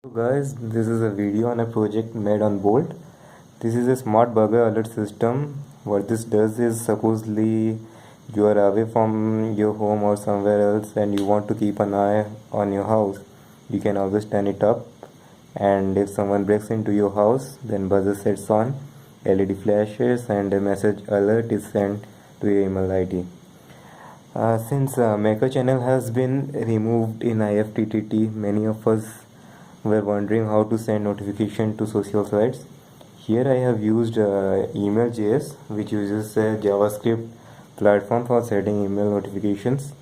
So guys, this is a video on a project made on Bolt. This is a smart burger alert system. What this does is, supposedly you are away from your home or somewhere else and you want to keep an eye on your house. You can always turn it up, and if someone breaks into your house, then buzzer sets on, LED flashes, and a message alert is sent to your email ID. Since Maker channel has been removed in IFTTT, many of us were wondering how to send notification to social sites. Here I have used Email.js, which uses a JavaScript platform for sending email notifications.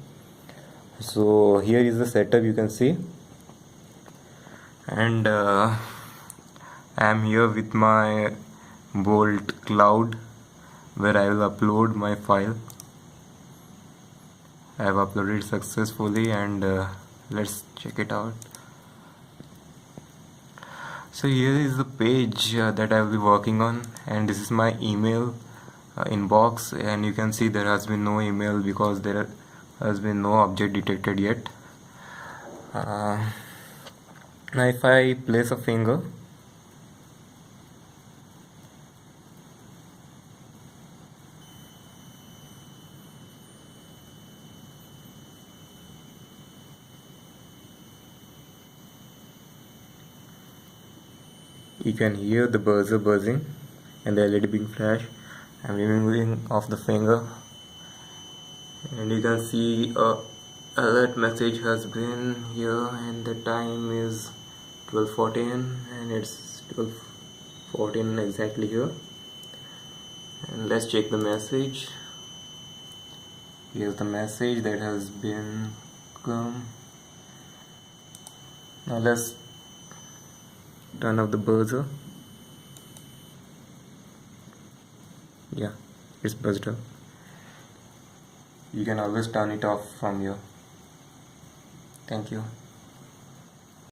So here is the setup, you can see, and I am here with my Bolt Cloud, where I will upload my file. I have uploaded successfully, and let's check it out. So here is the page that I will be working on, and this is my email inbox, and you can see there has been no email because there has been no object detected yet. Now if I place a finger, you can hear the buzzer buzzing and the LED being flash. I'm removing off the finger, and you can see a alert message has been here, and the time is 12:14, and it's 12:14 exactly here. And let's check the message. Here's the message that has been come. Now let's turn off the buzzer. Yeah, it's buzzed up. You can always turn it off from here. Thank you.